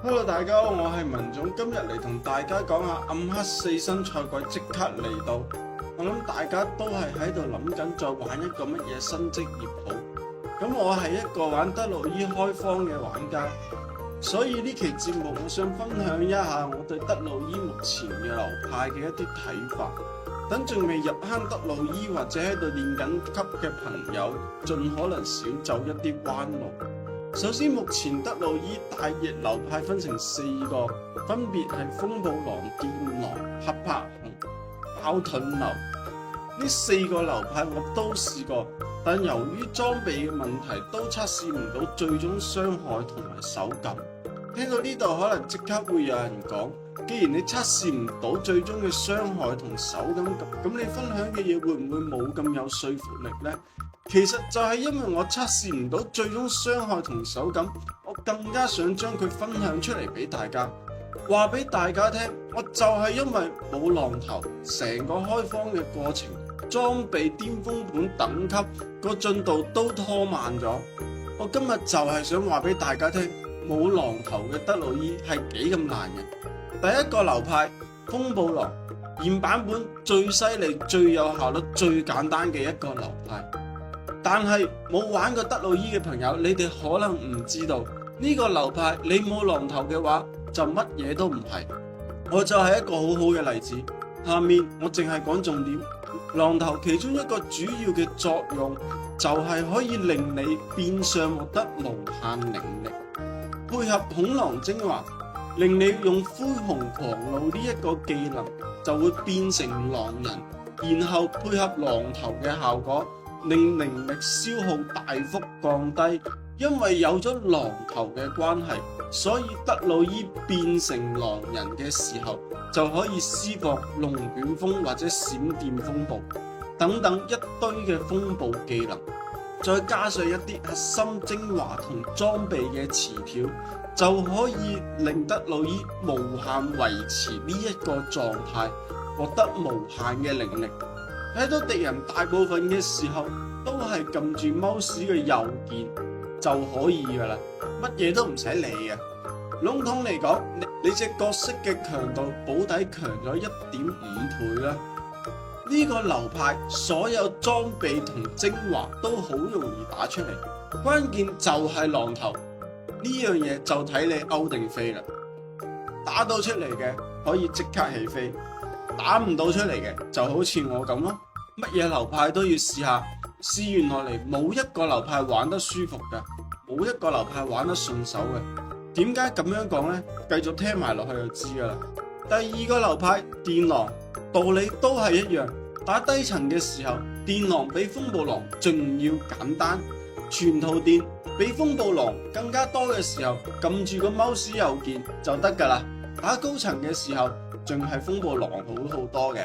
Hello，大家好，我係文總，今日嚟同大家講下暗黑4新賽季即刻嚟到，我諗大家都係喺度諗緊再玩一個乜嘢新職業好。咁我係一個玩德魯伊開荒嘅玩家，所以呢期節目我想分享一下我對德魯伊目前嘅流派嘅一啲睇法，等仲未入坑德魯伊或者喺度練緊級嘅朋友，盡可能少走一啲彎路。首先，目前德魯伊大熱流派分成4個，分別係風暴狼、電狼、黑柏熊、爆盾流。呢4個流派我都試過，但由於裝備嘅問題，都測試唔到最終傷害同埋手感。聽到呢度可能即刻會有人講，既然你測試唔到最終嘅傷害同手感，咁你分享嘅嘢會唔會冇咁有說服力呢？其實就係因為我測試唔到最終傷害同手感，我更加想將佢分享出嚟俾大家，話俾大家聽。我就係因為冇浪頭，成個開荒嘅過程，裝備巔峰本等級個進度都拖慢咗。我今日就係想話俾大家聽，冇浪頭嘅德魯伊係幾咁難嘅。第一個流派風暴狼，現版本最犀利、最有效率、最簡單嘅一個流派。但係冇玩過德魯伊嘅朋友，你哋可能唔知道呢個流派，你冇浪頭嘅話就乜嘢都唔係。我就係一個好好嘅例子。下面我淨係講重點。浪頭其中一個主要嘅作用就係可以令你變相獲得無限靈力，配合恐狼精華，令你用灰熊狂怒呢一個技能就會變成狼人，然後配合浪頭嘅效果，令靈力消耗大幅降低。因為有咗狼頭嘅關係，所以德魯伊變成狼人嘅時候，就可以施放龍捲風或者閃電風暴等等一堆嘅風暴技能，再加上一啲核心精華同裝備嘅詞條，就可以令德魯伊無限維持呢一個狀態，獲得無限嘅靈力。睇到敵人大部分嘅時候都係撳住mouse嘅右鍵就可以噶啦，乜嘢都唔使理嘅。籠統嚟講，你隻角色嘅強度保底強咗 1.5 倍啦。呢個流派所有裝備同精華都好容易打出嚟，關鍵就係浪頭，呢樣嘢就睇你歐定飛啦。打到出嚟嘅可以即刻起飛，打唔到出嚟嘅就好似我咁咯。乜嘢流派都要試下，試完落嚟冇一個流派玩得舒服嘅，冇一個流派玩得順手嘅。點解咁樣講呢？繼續聽埋落去就知噶啦。第二個流派電狼，道理都係一樣，打低層嘅時候，電狼比風暴狼仲要簡單，全套電比風暴狼更加多嘅時候，撳住個 mouse 右鍵就得噶啦。打高層嘅時候，仲係風暴狼好好多嘅。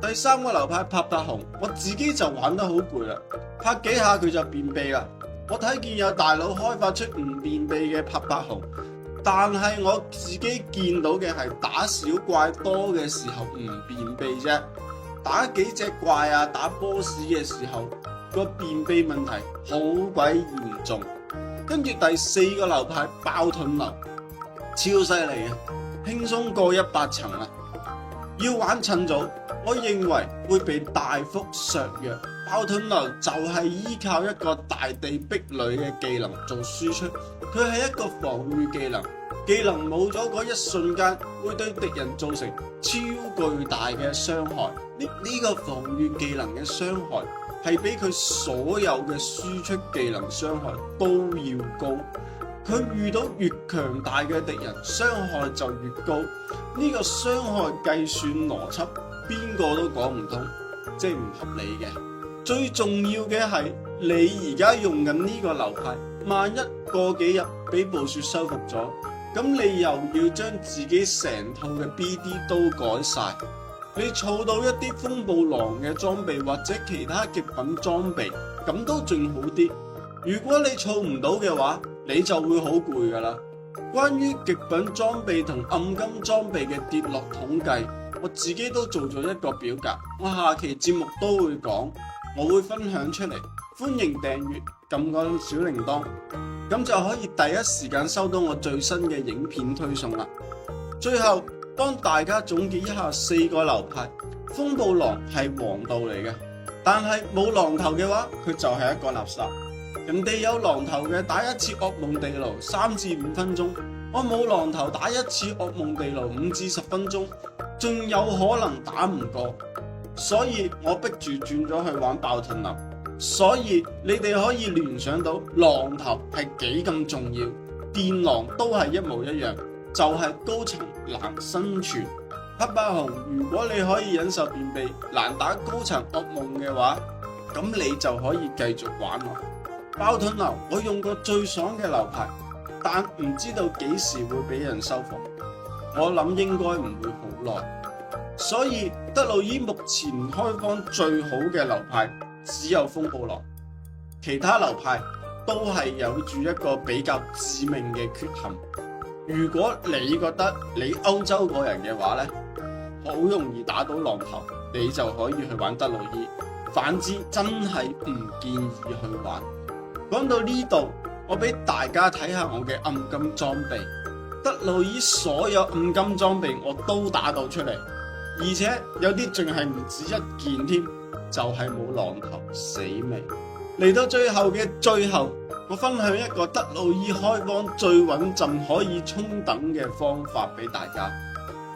第三個流派拍拍熊，我自己就玩得好攰啦，拍幾下佢就便秘啦。我睇見有大佬開發出唔便秘嘅拍拍熊，但係我自己見到嘅係打小怪多嘅時候唔便秘啫，打幾隻怪啊打 boss 嘅時候個便秘問題好鬼嚴重。跟住第4個流派爆盾流，超犀利嘅，輕鬆過100層啦。要玩趁早，我認為會被大幅削弱。爆盾流就係依靠一個大地壁壘嘅技能做輸出，佢係一個防禦技能，技能冇咗嗰一瞬間會對敵人造成超巨大嘅傷害。呢個防禦技能嘅傷害係比佢所有嘅輸出技能傷害都要高。佢遇到越強大嘅敵人，傷害就越高。呢個傷害計算邏輯邊個都講唔通，即係唔合理嘅。最重要嘅係你而家用緊呢個流派，萬一過幾日俾暴雪收復咗，咁你又要將自己成套嘅 BD 都改晒。你儲到一啲風暴狼嘅裝備或者其他極品裝備，咁都仲好啲。如果你儲唔到嘅話，你就會好攰噶啦。關於極品裝備同暗金裝備嘅跌落統計，我自己都做咗一個表格，我下期節目都會講，我會分享出嚟。歡迎訂閱，撳個小鈴鐺，咁就可以第一時間收到我最新嘅影片推送啦。最後幫大家總結一下4個流派，風暴狼係王道嚟嘅，但係冇狼頭嘅話，佢就係一個垃圾。人哋有狼頭嘅打一次噩夢地牢3至5分鐘，我冇狼頭打一次噩夢地牢5至10分鐘，仲有可能打唔過，所以我逼住轉咗去玩爆盾流。所以你哋可以聯想到狼頭係幾咁重要，電狼都係一模一樣，就係高層難生存。黑霸熊，如果你可以忍受便秘難打高層噩夢嘅話，咁你就可以繼續玩落。爆盾流我用過最爽嘅流派，但唔知道幾時會俾人收服，我諗應該唔會好耐。所以德魯伊目前開荒最好嘅流派只有風暴狼，其他流派都係有住一個比較致命嘅缺陷。如果你覺得你歐洲個人嘅話呢，好容易打到狼頭，你就可以去玩德魯伊，反之真係唔建議去玩。講到呢度，我俾大家睇下我嘅暗金裝備，德魯伊所有暗金裝備我都打到出嚟，而且有啲仲係唔止一件添，就係冇狼頭，死未。嚟到最後嘅最後，我分享一個德魯伊開荒最穩陣可以衝等嘅方法俾大家，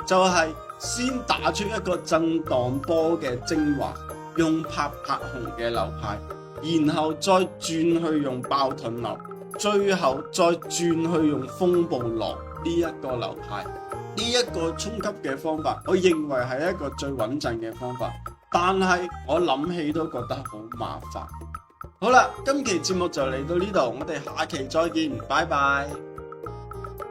就係先打出一個震盪波嘅精華，用拍拍熊嘅流派，然後再轉去用爆盾流，最後再轉去用風暴狼呢一個流派。呢一個衝級嘅方法，我認為係一個最穩陣嘅方法，但係我諗起都覺得好麻煩。好啦，今期節目就嚟到呢度，我哋下期再見，拜拜。